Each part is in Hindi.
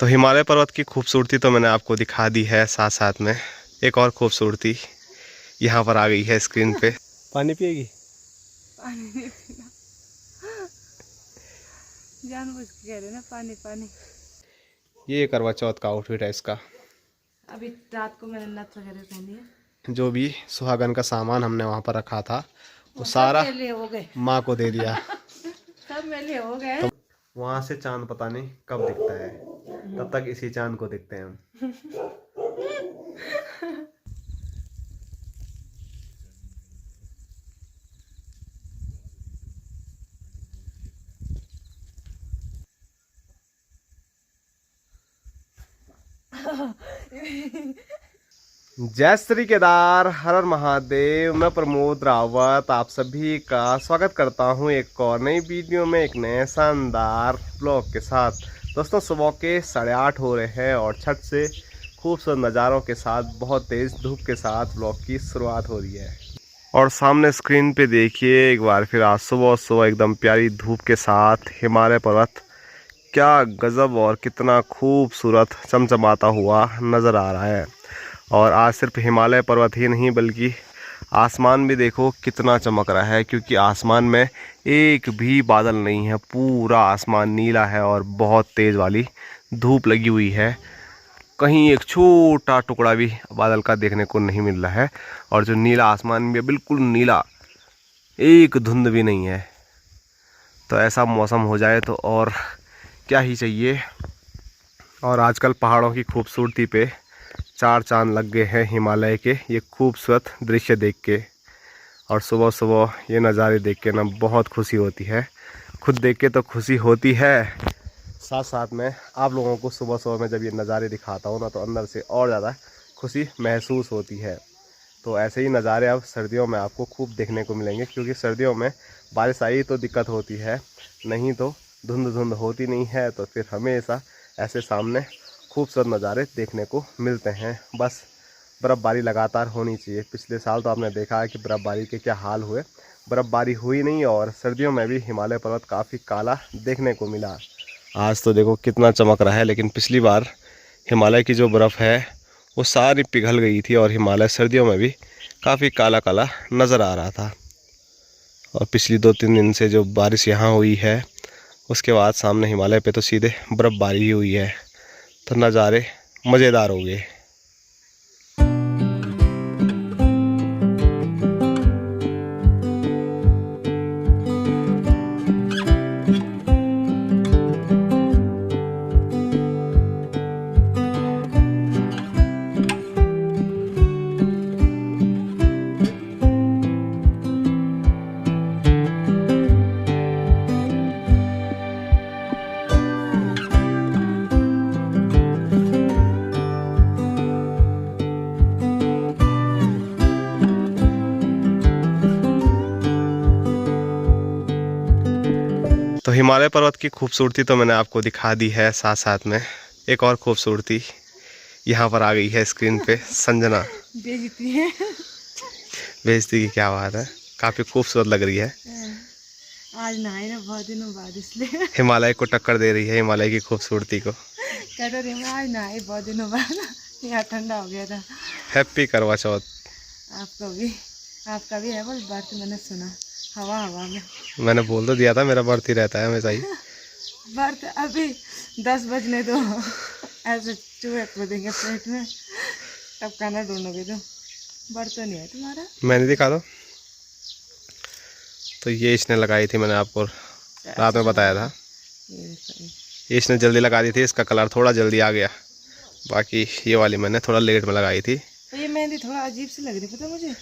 तो हिमालय पर्वत की खूबसूरती तो मैंने आपको दिखा दी है, साथ साथ में एक और खूबसूरती यहाँ पर आ गई है स्क्रीन पे। पानी पिएगी? पानी नहीं पीना, जानबूझ के कह रहे ना पानी पानी। ये करवा चौथ का आउटफिट है इसका। अभी रात को मैंने नथ वगैरह पहनी है। जो भी सुहागन का सामान हमने वहाँ पर रखा था वो सब सारा मेले हो गए, माँ को दे दिया। सब मेले हो गए। तो वहाँ से चांद पता नहीं कब दिखता है, तब तक इसी चांद को देखते हैं हम। जय श्री केदार, हर हर महादेव। मैं प्रमोद रावत आप सभी का स्वागत करता हूं एक और नई वीडियो में, एक नए शानदार ब्लॉग के साथ। दोस्तों सुबह के 8:30 हो रहे हैं और छत से खूबसूरत नज़ारों के साथ बहुत तेज़ धूप के साथ ब्लॉग की शुरुआत हो रही है। और सामने स्क्रीन पे देखिए एक बार फिर आज सुबह सुबह एकदम प्यारी धूप के साथ हिमालय पर्वत क्या गजब और कितना खूबसूरत चमचमाता हुआ नज़र आ रहा है। और आज सिर्फ हिमालय पर्वत ही नहीं बल्कि आसमान भी देखो कितना चमक रहा है, क्योंकि आसमान में एक भी बादल नहीं है, पूरा आसमान नीला है और बहुत तेज़ वाली धूप लगी हुई है। कहीं एक छोटा टुकड़ा भी बादल का देखने को नहीं मिल रहा है और जो नीला आसमान भी है बिल्कुल नीला, एक धुंध भी नहीं है। तो ऐसा मौसम हो जाए तो और क्या ही चाहिए। और आजकल पहाड़ों की खूबसूरती पे चार चांद लग गए हैं हिमालय के ये खूबसूरत दृश्य देख के। और सुबह सुबह ये नज़ारे देख के ना बहुत खुशी होती है। खुद देख के तो खुशी होती है, साथ साथ में आप लोगों को सुबह सुबह में जब ये नज़ारे दिखाता हूँ ना तो अंदर से और ज़्यादा खुशी महसूस होती है। तो ऐसे ही नज़ारे अब सर्दियों में आपको खूब देखने को मिलेंगे, क्योंकि सर्दियों में बारिश आई तो दिक्कत होती है, नहीं तो धुंध धुंध होती नहीं है। तो फिर हमेशा ऐसे सामने खूबसूरत नज़ारे देखने को मिलते हैं। बस बर्फ़बारी लगातार होनी चाहिए। पिछले साल तो आपने देखा है कि बर्फ़बारी के क्या हाल हुए, बर्फ़बारी हुई नहीं और सर्दियों में भी हिमालय पर्वत काफ़ी काला देखने को मिला। आज तो देखो कितना चमक रहा है, लेकिन पिछली बार हिमालय की जो बर्फ़ है वो सारी पिघल गई थी और हिमालय सर्दियों में भी काफ़ी काला काला नज़र आ रहा था। और पिछली 2-3 दिन से जो बारिश यहाँ हुई है उसके बाद सामने हिमालय पे तो सीधे बर्फ़बारी ही हुई है, तो नज़ारे मज़ेदार हो गए। तो हिमालय पर्वत की खूबसूरती तो मैंने आपको दिखा दी है, साथ साथ में एक और खूबसूरती यहाँ पर आ गई है स्क्रीन पे। संजना बेइज्जती है। बेइज्जती की क्या बात है, काफ़ी खूबसूरत लग रही है। आज नहाए ना बहुत दिनों बाद, इसलिए हिमालय को टक्कर दे रही है हिमालय की खूबसूरती को। कहते रहे मैं आज नहाए बहुत दिनों बाद, यहाँ ठंडा हो गया था। हैप्पी करवा चौथ। आपका भी है बोल बर्थ, मैंने सुना हवा हवा में। मैंने बोल तो दिया था मेरा बर्थ ही रहता है हमेशा ही। बर्थ अभी 10 बजने दो, ऐसे चूहे कूदेंगे पेट में, तब खाना ढूंढोगे तो। बर्थ तो नहीं है तुम्हारा। मैंने दिखा दो। तो ये इसने लगाई थी, मैंने आपको रात में बताया था। ये देखो ये इसने जल्दी लगा दी थी, इसका कलर थोड़ा जल्दी आ गया। बाकी ये वाली मैंने थोड़ा लेट में लगाई थी। तो ये मेहंदी थोड़ा अजीब सी लग रही, पता मुझे,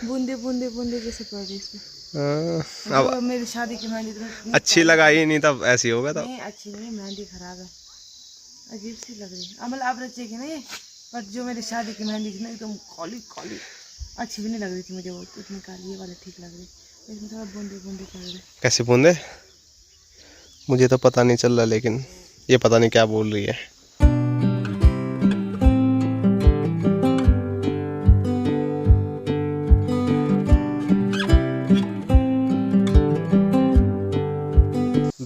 बूंदे बूंदे बूंदे जैसे पड़ रही इसमें। अब मेरी शादी की मेहंदी तो अच्छी लगाई नहीं तब ऐसी होगा। तब नहीं, अच्छी नहीं, मेहंदी खराब है, अजीब सी लग रही है। अमल आप रचेगी ना ये, पर जो मेरी शादी की मेहंदी थी ना एकदम काली काली, अच्छी भी नहीं लग रही थी मुझे वो, इतनी काली। ये वाले ठीक लग रही, इसमें थोड़ा बूंदे बूंदे पड़ रहे। कैसे बूंदे मुझे तो पता नहीं चल रहा, लेकिन ये पता नहीं क्या बोल रही है।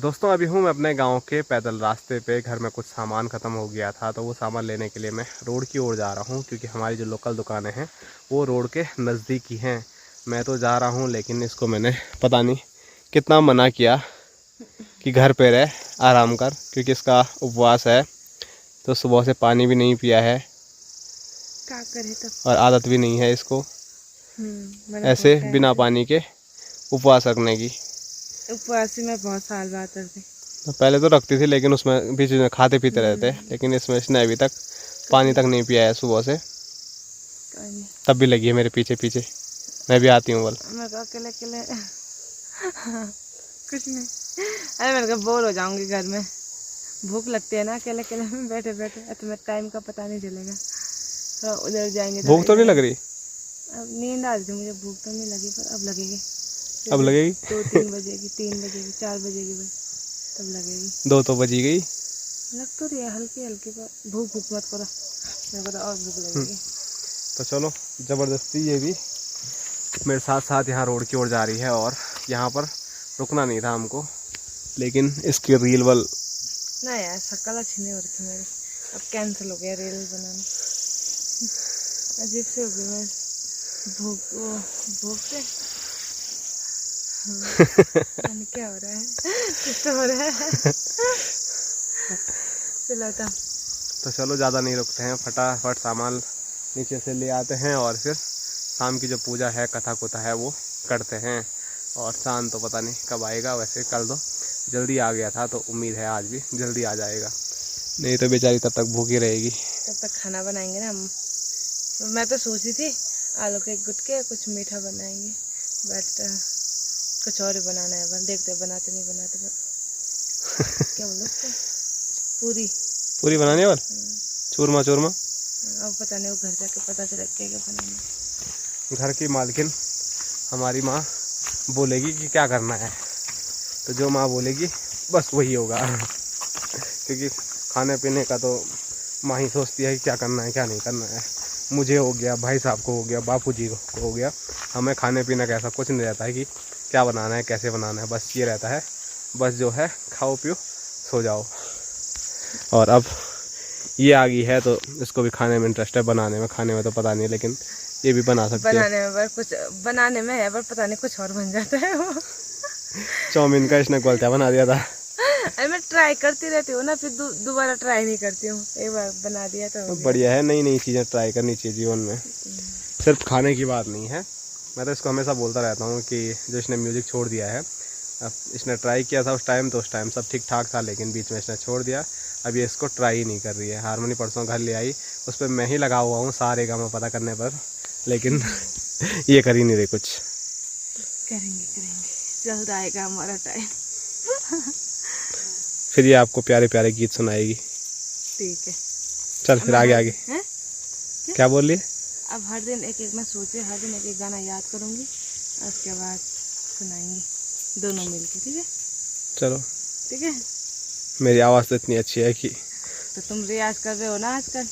दोस्तों अभी हूँ मैं अपने गांव के पैदल रास्ते पे। घर में कुछ सामान ख़त्म हो गया था तो वो सामान लेने के लिए मैं रोड की ओर जा रहा हूँ, क्योंकि हमारी जो लोकल दुकानें हैं वो रोड के नज़दीक ही हैं। मैं तो जा रहा हूँ, लेकिन इसको मैंने पता नहीं कितना मना किया कि घर पे रह, आराम कर, क्योंकि इसका उपवास है। तो सुबह से पानी भी नहीं पिया है क्या करे तो। और आदत भी नहीं है इसको मैंने ऐसे बहुत बिना पानी के उपवास रखने की। उपवास में बहुत साल बाद करते। पहले तो रखती थी, लेकिन उसमें बीच में खाते पीते रहते, लेकिन इसमें इसने अभी तक पानी तक नहीं पिया है सुबह से। तब भी लगी है मेरे पीछे पीछे। मैं भी आती हूँ बोल। मैं तो अकेले अकेले कुछ नहीं। अरे मैंने कहा बोर हो जाऊंगी घर में, भूख लगती है ना अकेले अकेले में बैठे बैठे। तो मैं टाइम का पता नहीं चलेगा। तो उधर जाएंगे तो भूख तो नहीं लग रही? अब नींद आ रही थी मुझे, भूख तो नहीं लगी, पर अब लगेगी। अब लगेगी 2-3 बजेगी, 3 बजेगी, 4 बजेगी, बस तब लगेगी। 2 तो बजी गई। लग तो रही है हल्की हल्की, पर भूख मत करो, मेरे को तो और भूख लगेगी। तो चलो, ज़बरदस्ती ये भी मेरे साथ साथ यहाँ रोड की ओर जा रही है। और यहाँ पर रुकना नहीं था हमको, लेकिन इसकी रील वल नहीं यार, शक्ल अच्छी नहीं हो रही थी मेरी, अब कैंसिल हो गया रील बनाना। अजीब से हो गई मैं भूख से। क्या हो रहा है? कुछ तो हो रहा है। तो चलो, ज़्यादा नहीं रुकते हैं, फटाफट सामान नीचे से ले आते हैं और फिर शाम की जो पूजा है, कथा कुथा है, वो करते हैं। और चांद तो पता नहीं कब आएगा। वैसे कल तो जल्दी आ गया था, तो उम्मीद है आज भी जल्दी आ जाएगा, नहीं तो बेचारी तब तक भूखी रहेगी। तब तक खाना बनाएंगे ना हम। मैं तो सोची थी आलू के गुटके कुछ मीठा बनाएंगे, बट कुछ और ही बनाना है। देखते बनाते नहीं बनाते, पर क्या बोलो उसको, पूरी बनाने वाल चूरमा। अब पता नहीं, वो घर जाके पता चले क्या बनाना। घर की मालकिन हमारी माँ बोलेगी कि क्या करना है, तो जो माँ बोलेगी बस वही होगा। क्योंकि खाने पीने का तो माँ ही सोचती है कि क्या करना है क्या नहीं करना है। मुझे हो गया, भाई साहब को हो गया, बापूजी को हो गया, हमें खाने पीने का ऐसा कुछ नहीं रहता है कि क्या बनाना है कैसे बनाना है। बस ये रहता है, बस जो है खाओ पियो सो जाओ। और अब ये आ गई है तो इसको भी खाने में इंटरेस्ट है, बनाने में। खाने में तो पता नहीं, लेकिन ये भी बना सकती है। बनाने में पर कुछ बनाने में है, पर पता नहीं कुछ और बन जाता है वो। चाउमीन का इसने गोलचा बना दिया था। अरे मैं ट्राई करती रहती हूँ ना, फिर दोबारा ट्राई नहीं करती हूँ। एक बार बना दिया तो बढ़िया है, नई नई चीज़ें ट्राई करनी चाहिए जीवन में। सिर्फ खाने की बात नहीं है। मैं तो इसको हमेशा बोलता रहता हूँ कि जो इसने म्यूज़िक छोड़ दिया है, अब इसने ट्राई किया था उस टाइम सब ठीक ठाक था, लेकिन बीच में इसने छोड़ दिया। अब ये इसको ट्राई ही नहीं कर रही है। हारमोनी परसों घर ले आई, उस पर मैं ही लगा हुआ हूँ सारे गाँव पता करने पर, लेकिन ये कर ही नहीं रही कुछ। करेंगे जल्द आएगा हमारा टाइम। फिर ये आपको प्यारे प्यारे गीत सुनाएगी। ठीक है, चल फिर आगे क्या बोल रही है? अब हर दिन एक मैं सोचे हर दिन एक गाना याद करूँगी, उसके बाद सुनाएंगे दोनों मिलके। ठीक है? चलो ठीक है। मेरी आवाज़ तो इतनी अच्छी है कि तो तुम रियाज कर रहे हो ना आजकल?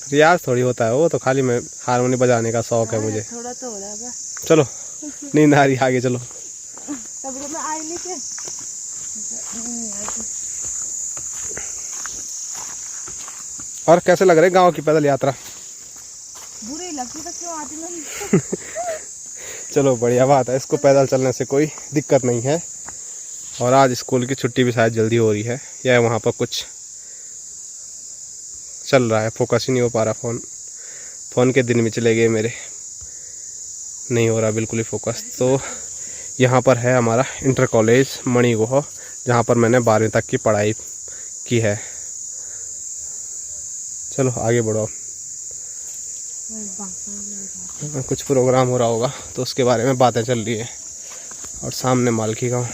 रियाज थोड़ी होता है वो तो, खाली मैं हारमोनी बजाने का शौक है मुझे। थोड़ा तो हो रहा है। चलो नींद आ रही, आगे चलो। तब तो मैं आई नहीं थे। और कैसे लग रहे गांव की पैदल यात्रा? बुरी लगती तो क्यों आती मैं। चलो बढ़िया बात है, इसको पैदल चलने से कोई दिक्कत नहीं है। और आज स्कूल की छुट्टी भी शायद जल्दी हो रही है, या वहाँ पर कुछ चल रहा है, फोकस ही नहीं हो पा रहा। फ़ोन के दिन में चले गए मेरे, नहीं हो रहा बिल्कुल ही फोकस। तो यहाँ पर है हमारा इंटर कॉलेज मणिगोह, जहाँ पर मैंने 12वीं तक की पढ़ाई की है। चलो आगे बढ़ो। कुछ प्रोग्राम हो रहा होगा तो उसके बारे में बातें चल रही है। और सामने मालकी गाँव।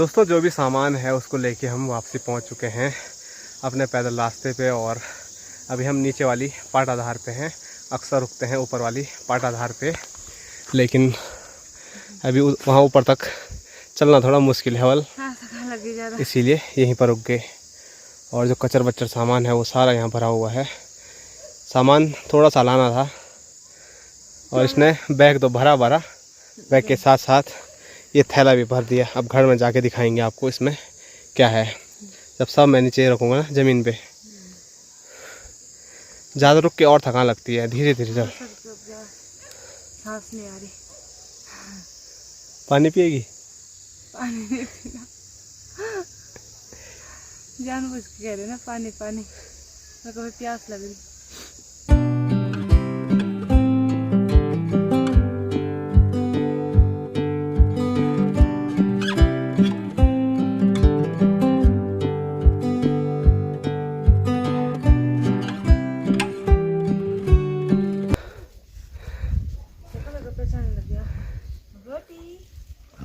दोस्तों जो भी सामान है उसको लेके हम वापसी पहुंच चुके हैं अपने पैदल रास्ते पे। और अभी हम नीचे वाली पाटाधार पे हैं। अक्सर रुकते हैं ऊपर वाली पाटाधार पे, लेकिन अभी वहाँ ऊपर तक चलना थोड़ा मुश्किल है वल, इसीलिए यहीं पर रुक गए। और जो कचर बच्चर सामान है वो सारा यहाँ भरा हुआ है। सामान थोड़ा सा लाना था और इसने बैग तो भरा बैग के साथ साथ ये थैला भी भर दिया। अब घर में जाके दिखाएंगे आपको इसमें क्या है, जब सब मैं नीचे रखूँगा ना ज़मीन पे। ज़्यादा रुक के और थकान लगती है, धीरे धीरे चल। सांस नहीं आ रही। पानी पिएगी? पानी नहीं पीना, जानबूझ के कह रहे ना पानी पानी, मैं कभी प्यास लग रही।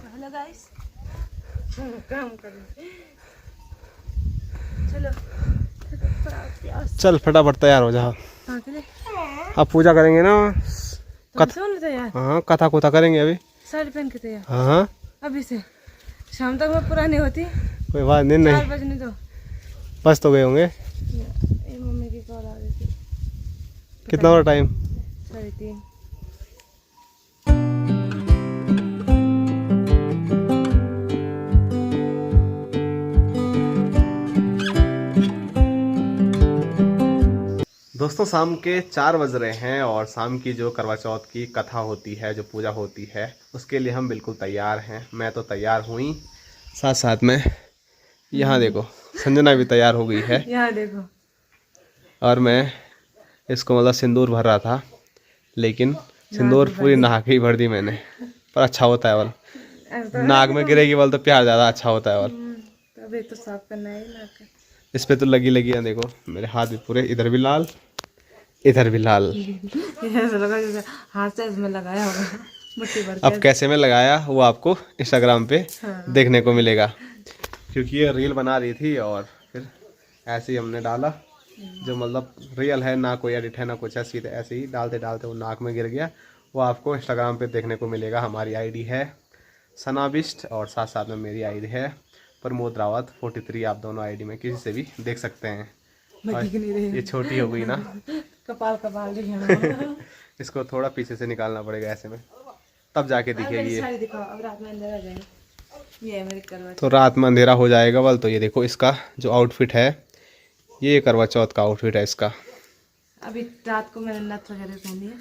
हेलो गाइस, काम कर चलो चल फटाफट तैयार हो जा। अब पूजा करेंगे ना, तैयार। हाँ कथा कुथा करेंगे अभी। साड़ी पहन के तैयार? हाँ अभी से शाम तक मैं पुरानी होती। कोई बात नहीं, 4 बजने दो। बस तो गए होंगे। ये मम्मी की कॉल आ रही थी। कितना हो टाइम? 3:30। दोस्तों शाम के 4 बज रहे हैं और शाम की जो करवा चौथ की कथा होती है, जो पूजा होती है, उसके लिए हम बिल्कुल तैयार हैं। मैं तो तैयार हुई, साथ साथ में यहाँ देखो संजना भी तैयार हो गई है। यहाँ देखो। और मैं इसको मतलब सिंदूर भर रहा था, लेकिन सिंदूर पूरी नहा के ही भर दी मैंने। पर अच्छा होता है वल, नाक में गिरेगी वल तो प्यार ज़्यादा अच्छा होता है वल। अभी तो साफ करना है नाक। इस पे तो लगी है, देखो मेरे हाथ भी पूरे, इधर भी लाल इधर भी लाल। ऐसा लगा जैसे हाथ से इसमें लगाया होगा मुट्ठी भर के। अब कैसे में लगाया वो आपको इंस्टाग्राम पे देखने को मिलेगा, क्योंकि ये रील बना रही थी और फिर ऐसे ही हमने डाला। जो मतलब रियल है ना, कोई एडिट है ना कुछ है, सीधे ऐसे ही डालते डालते वो नाक में गिर गया। वो आपको इंस्टाग्राम पे देखने को मिलेगा। हमारी आईडी है सनाबिस्ट और साथ साथ में मेरी आईडी है प्रमोद रावत 43। आप दोनों आईडी में किसी से भी देख सकते हैं। ये छोटी हो गई ना, कपाल रही है। इसको थोड़ा पीछे से निकालना पड़ेगा ऐसे में, तब जाके दिखेगी ये। अब रात में अंधेरा जाएगा। ये मेरी करवा तो रात में अंधेरा हो जाएगा वल। तो ये देखो इसका जो आउटफिट है, ये करवा चौथ का आउटफिट है इसका। अभी रात को मैंने नथ वगैरह पहनी है,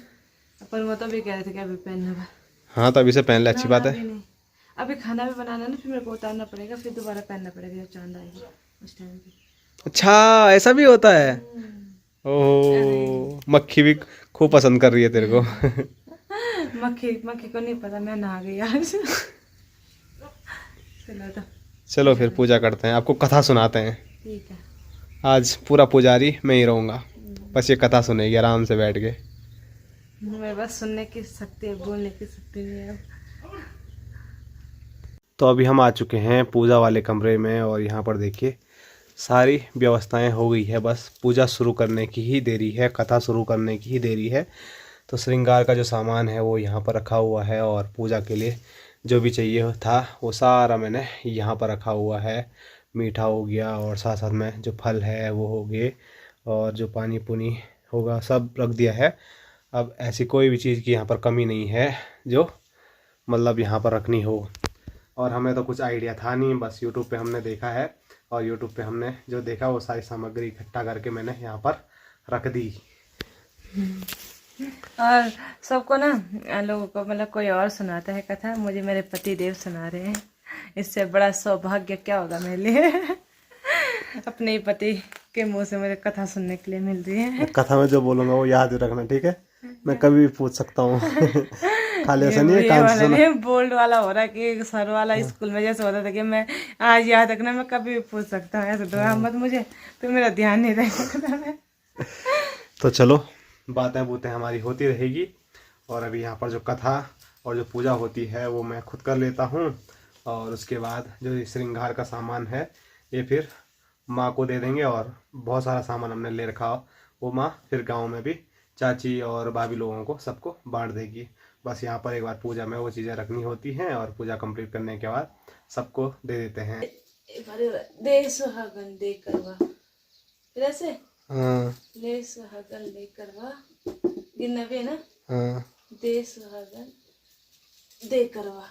पर वो तो भी कह रहे थे कि अभी पहनना। हाँ तो अभी से पहन ले, अच्छी बात है। अभी खाना भी बनाना ना, फिर मेरे को उतारना पड़ेगा, फिर दोबारा पहनना पड़ेगा जब चांद आएगी उस टाइम पे। अच्छा ऐसा भी होता है? ओह, मक्खी भी खूब पसंद कर रही है तेरे को। मक्खी को नहीं पता मैं नहा गई आज। चलो फिर पूजा करते हैं, आपको कथा सुनाते हैं। ठीक है। आज पूरा पुजारी मैं ही रहूँगा, बस ये कथा सुनेगी आराम से बैठ के। मेरे पास सुनने की शक्ति है, बोलने की शक्ति नहीं है। तो अभी हम आ चुके हैं पूजा वाले कमरे में और यहाँ पर देखिए सारी व्यवस्थाएं हो गई है। बस पूजा शुरू करने की ही देरी है, कथा शुरू करने की ही देरी है। तो श्रृंगार का जो सामान है वो यहाँ पर रखा हुआ है और पूजा के लिए जो भी चाहिए था वो सारा मैंने यहाँ पर रखा हुआ है। मीठा हो गया और साथ साथ में जो फल है वो हो गए और जो पानी पुनी होगा सब रख दिया है। अब ऐसी कोई भी चीज़ की यहाँ पर कमी नहीं है जो मतलब यहाँ पर रखनी हो। और हमें तो कुछ आइडिया था नहीं, बस यूट्यूब पे हमने देखा है और यूट्यूब पे हमने जो देखा वो सारी सामग्री इकट्ठा करके मैंने यहाँ पर रख दी। और सबको ना लोगों को मतलब कोई और सुनाता है कथा, मुझे मेरे पति देव सुना रहे हैं। इससे बड़ा सौभाग्य क्या होगा मेरे लिए। अपने ही पति के मुंह से मुझे कथा सुनने के लिए मिल रही है। कथा में जो बोलूँगा वो याद रखना, ठीक है? मैं कभी भी पूछ सकता हूँ। खाली ऐसा नहीं है कान से सुना। बोल्ड वाला हो रहा है कि सर वाला स्कूल में जैसे होता था कि मैं आज याद रखना, मैं कभी भी पूछ सकता हूँ। ऐसे तो मत मुझे, तो मेरा ध्यान नहीं रहेगा। तो चलो बातें बूतें हमारी होती रहेगी और अभी यहाँ पर जो कथा और जो पूजा होती है वो मैं खुद कर लेता हूँ और उसके बाद जो ये श्रृंगार का सामान है ये फिर माँ को दे देंगे, और बहुत सारा सामान हमने ले रखा हो वो माँ फिर गांव में भी चाची और भाभी लोगों को सबको बांट देगी। बस यहाँ पर एक बार पूजा में वो चीज़ें रखनी होती हैं और पूजा कंप्लीट करने के बाद सबको दे देते हैं। दे सुहागन दे करवा, फिर ऐसे हाँ ले सुहागन ले करवा, गिनना भी है ना। हाँ दे सुहागन दे करवा,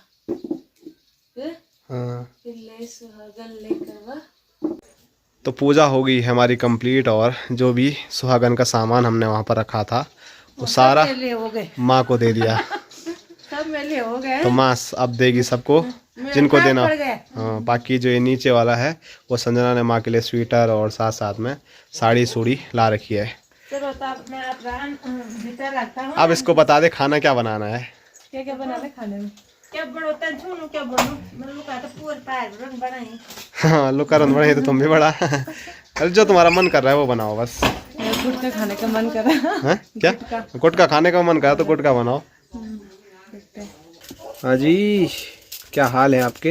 फिर हाँ। ले सुहागन ले करवा। तो पूजा हो गई है हमारी कंप्लीट, और जो भी सुहागन का सामान हमने वहाँ पर रखा था वो सारा हो गए, माँ को दे दिया। सब मेले हो गए। तो माँ अब देगी सबको जिनको देना। हाँ, बाकी जो ये नीचे वाला है वो संजना ने माँ के लिए स्वेटर और साथ साथ में साड़ी सूड़ी ला रखी है। चलो तो मैं भीतर रखता हूँ। अब इसको बता दे खाना क्या बनाना है। क्या क्या बनाना खाने में, क्या बनोता है झूनू, क्या बनू मैं लोग तो पूरे पैर रंग बनाई। हाँ लुका रंग बनाई तो तुम भी बड़ा। अरे जो तुम्हारा मन कर रहा है वो बनाओ बस। गुटका खाने का मन कर रहा है। क्या गुटका खाने का मन कर रहा है तो गुटका बनाओ। हाँ जी, क्या हाल है आपके?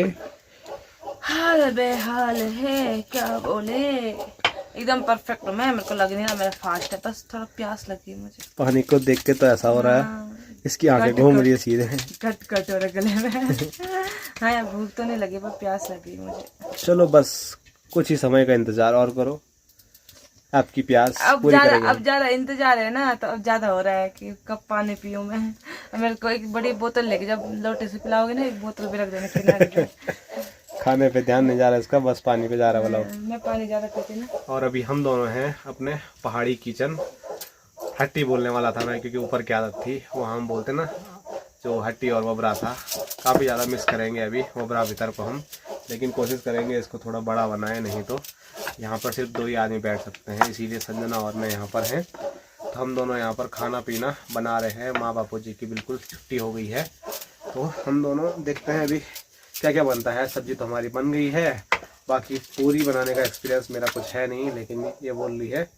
हाल बेहाल है, क्या बोले, एकदम परफेक्ट हूँ मैं। मेरे को लग नहीं रहा मेरा फास्ट है, बस थोड़ा प्यास लगी है मुझे। पानी को देख के तो ऐसा हो रहा है इसकी आंखें घूम रही है सीधे। कट कट हो रहा गले में। हाँ यार भूख तो नहीं लगी पर प्यास लगी मुझे। चलो बस कुछ ही समय का इंतजार और करो, आपकी प्यास पूरी करेंगे। अब ज्यादा इंतजार है ना, तो अब ज्यादा हो रहा है कि कब पानी पीऊं मैं। मेरे को एक बड़ी बोतल लेके जब लोटे से पिलाओगे ना, एक बोतल भी रख देना किनारे पे। खाने पे ध्यान नहीं जा रहा इसका, बस पानी पे जा रहा है वाला। मैं पानी ज्यादा पीती ना। और अभी हम दोनों हैं अपने पहाड़ी किचन। हट्टी बोलने वाला था मैं क्योंकि ऊपर की आदत थी, वो हम बोलते ना, जो हट्टी और वबरा था। काफ़ी ज़्यादा मिस करेंगे अभी वबरा भीतर को हम, लेकिन कोशिश करेंगे इसको थोड़ा बड़ा बनाए, नहीं तो यहाँ पर सिर्फ 2 ही आदमी बैठ सकते हैं, इसीलिए संजना और मैं यहाँ पर हैं। तो हम दोनों यहाँ पर खाना पीना बना रहे हैं। माँ बापू जी की बिल्कुल छुट्टी हो गई है, तो हम दोनों देखते हैं अभी क्या क्या बनता है। सब्जी तो हमारी बन गई है, बाकी पूरी बनाने का एक्सपीरियंस मेरा कुछ है नहीं, लेकिन ये बोल रही है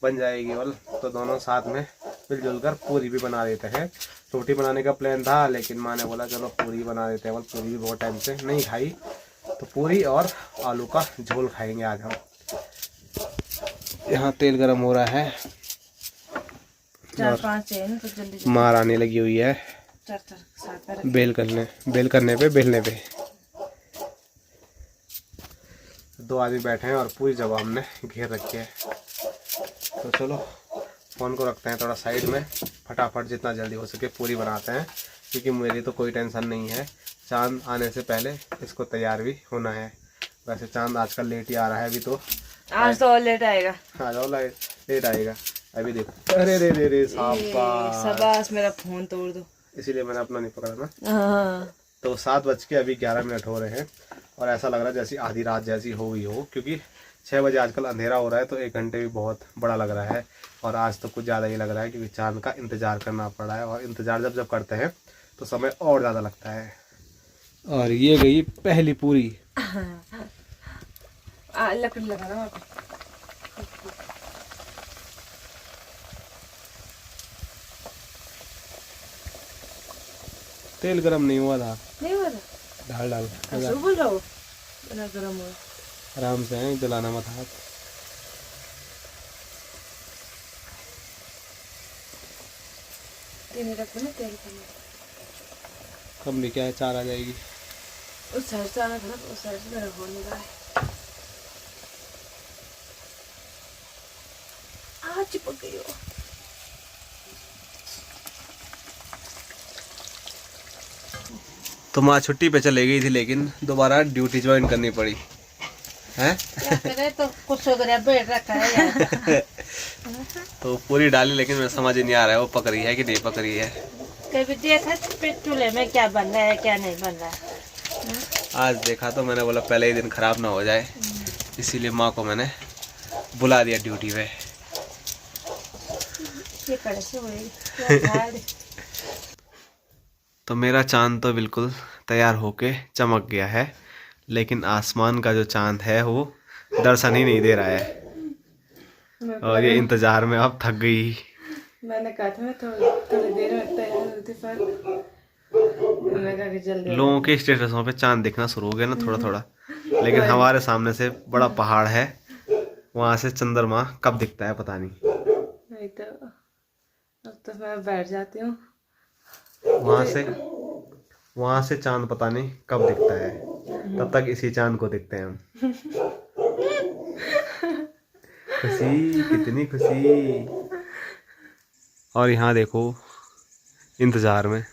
बन जाएगी बल, तो दोनों साथ में मिलजुल कर पूरी भी बना देते हैं। रोटी बनाने का प्लान था, लेकिन माँ ने बोला चलो पूरी बना देते हैं, बल पूरी भी बहुत टाइम से नहीं खाई, तो पूरी और आलू का झोल खाएंगे आज हम। यहाँ तेल गरम हो रहा है, 4-5 है तो जल्दी मार आने लगी हुई है। बेल करने पे बेलने पे 2 आदमी बैठे हैं और पूरी जगह हमने घेर रखी है। तो चलो फ़ोन को रखते हैं थोड़ा साइड में, फटाफट जितना जल्दी हो सके पूरी बनाते हैं, क्योंकि मेरी तो कोई टेंशन नहीं है। चांद आने से पहले इसको तैयार भी होना है। वैसे चांद आजकल लेट ही आ रहा है, अभी तो आज तो और लेट आएगा। हाँ जाओ लेट आएगा। अभी देखो, अरे रे रे रे शाबाश, मेरा फोन तोड़ दो, इसीलिए मैंने अपना नहीं पकड़ा ना। हाँ। तो 7:11 हो रहे हैं और ऐसा लग रहा है जैसी आधी रात जैसी हो गई हो, क्योंकि 6 बजे आजकल अंधेरा हो रहा है, तो 1 घंटे भी बहुत बड़ा लग रहा है। और आज तो कुछ ज़्यादा ही लग रहा है, क्योंकि चांद का इंतज़ार करना पड़ रहा है, और इंतज़ार जब करते हैं तो समय और ज़्यादा लगता है। और ये गई पहली पूरी। लकड़ी लगा रहा हूँ। तेल गरम नहीं हुआ था, नहीं हुआ था, डाल बोल रहा हूँ गरम हुआ। आराम से है, जलाना मत हाथ। तेल रख ना, तेल कम भी क्या है, 4 आ जाएगी। उस साइड से आना था ना, उस साइड से मेरा हो नहीं रहा है। आज चिपक गई हो। तो माँ छुट्टी पे चले गई थी, लेकिन दोबारा ड्यूटी ज्वाइन करनी पड़ी है। तो कुछ हो गया, बैठ रखा है यार। तो पूरी डाली, लेकिन मुझे समझ ही नहीं आ रहा है वो पक रही है कि नहीं पक रही है। कभी देखा चूल्हे में क्या बन रहा है क्या नहीं बन रहा है। आज देखा तो मैंने बोला पहले ही दिन खराब ना हो जाए, इसीलिए माँ को मैंने बुला दिया ड्यूटी पे। तो मेरा चांद तो बिल्कुल तैयार होके चमक गया है, लेकिन आसमान का जो चांद है वो दर्शन ही नहीं दे रहा है, और ये इंतजार में अब थक गई। मैंने कहा था मैं थोड़ी देर में तैयार होती, पर मैं कहा कि जल्दी लोगों के स्टेटसों पे चांद दिखना शुरू हो गया ना थोड़ा थोड़ा, लेकिन हमारे सामने से बड़ा पहाड़ है, वहां से चंद्रमा कब दिखता है पता नहीं। नहीं तो अब तो मैं बैठ जाती हूँ। वहां से चांद पता नहीं कब दिखता है, तब तक इसी चांद को देखते हैं हम। खुशी, कितनी खुशी। और यहाँ देखो इंतजार में,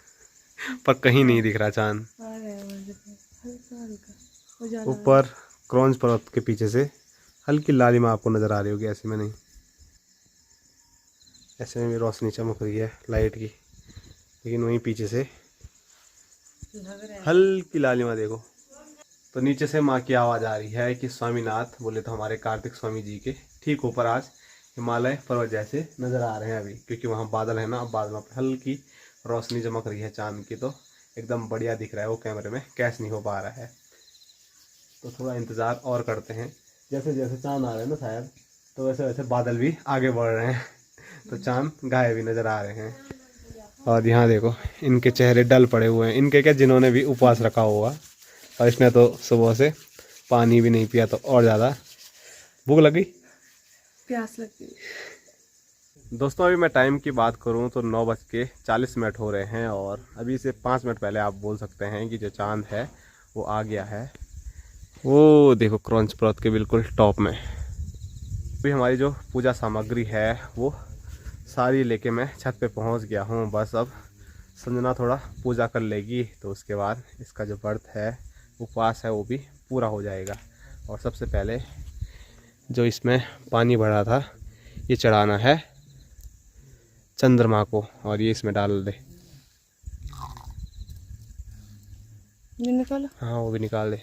पर कहीं नहीं दिख रहा चांद। ऊपर क्रॉन्च पर्वत के पीछे से हल्की लालिमा आपको नजर आ रही होगी, ऐसे में नहीं, ऐसे में भी रोशनी चमक रही है लाइट की, लेकिन वहीं पीछे से हल्की लालिमा देखो। तो नीचे से माँ की आवाज़ आ रही है कि स्वामीनाथ, बोले तो हमारे कार्तिक स्वामी जी के ठीक ऊपर आज हिमालय पर्वत जैसे नज़र आ रहे हैं अभी, क्योंकि वहाँ बादल है ना, अब बादलों पर हल्की रोशनी चमक रही है चांद की, तो एकदम बढ़िया दिख रहा है। वो कैमरे में कैच नहीं हो पा रहा है, तो थोड़ा इंतज़ार और करते हैं। जैसे जैसे चांद आ रहे हैं ना शायद, तो वैसे वैसे बादल भी आगे बढ़ रहे हैं, तो चांद गायब भी नज़र आ रहे हैं। और यहाँ देखो इनके चेहरे डल पड़े हुए हैं, इनके क्या, जिन्होंने भी उपवास रखा होगा, और इसने तो सुबह से पानी भी नहीं पिया, तो और ज़्यादा भूख लगी, प्यास लगी। दोस्तों अभी मैं टाइम की बात करूं तो 9:40 हो रहे हैं, और अभी से 5 मिनट पहले आप बोल सकते हैं कि जो चांद है वो आ गया है। वो देखो क्रॉन्च पर्वत के बिल्कुल टॉप में। अभी हमारी जो पूजा सामग्री है वो सारी लेके मैं छत पे पहुंच गया हूं। बस अब संजना थोड़ा पूजा कर लेगी, तो उसके बाद इसका जो व्रत है, उपवास है, वो भी पूरा हो जाएगा। और सबसे पहले जो इसमें पानी भरा था ये चढ़ाना है चंद्रमा को, और ये इसमें डाल दे। ये निकालो। हाँ वो भी निकाल दे,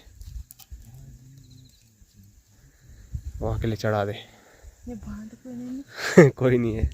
वहाँ के लिए चढ़ा दे। ये बांध कोई नहीं कोई नहीं है।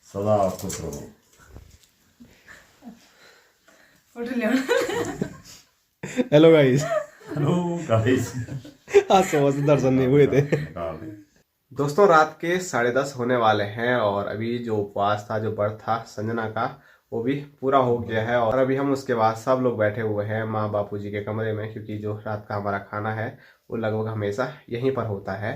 सदा खुश रहो। Hello guys. Hello guys. आज सुबह से दर्शन नहीं हुए थे। दोस्तों रात के 10:30 होने वाले हैं, और अभी जो उपवास था, जो व्रत था संजना का, वो भी पूरा हो गया है। और अभी हम उसके बाद सब लोग बैठे हुए हैं माँ बापू जी के कमरे में, क्योंकि जो रात का हमारा खाना है वो लगभग हमेशा यहीं पर होता है।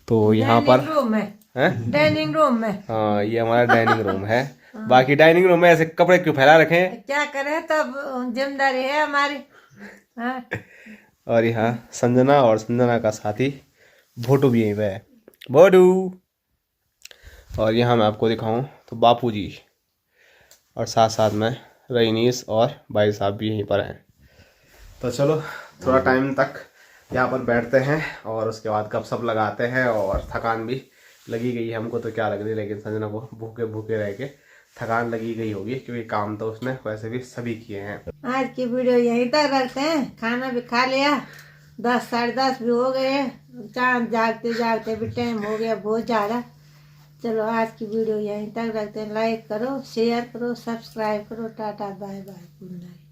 तो यहाँ पर रूम में है, डाइनिंग रूम में। हाँ ये हमारा डाइनिंग रूम है। बाकी डाइनिंग रूम में ऐसे कपड़े क्यों फैला रखे हैं? क्या करें, तब जिम्मेदारी है हमारी। हाँ। और यहाँ संजना और संजना का साथी भोटू भी यहीं पे है, भोटू। और यहाँ मैं आपको दिखाऊं तो बापू जी, और साथ साथ में रईनीस और भाई साहब भी यहीं पर हैं। तो चलो थोड़ा टाइम तक यहाँ पर बैठते हैं, और उसके बाद गपशप लगाते हैं। और थकान भी लगी गई है हमको, तो क्या लग रही है, लेकिन संजना को भूखे भूखे रह के थकान लगी गई होगी, क्योंकि काम तो उसने वैसे भी सभी किए हैं। आज की वीडियो यहीं तक रखते हैं। खाना भी खा लिया, 10 साढ़े 10 भी हो गए, चांद जागते जागते भी टाइम हो गया बहुत ज़्यादा। चलो आज की वीडियो यहीं तक रखते हैं। लाइक करो, शेयर करो, सब्सक्राइब करो। Tata bye bye, good night.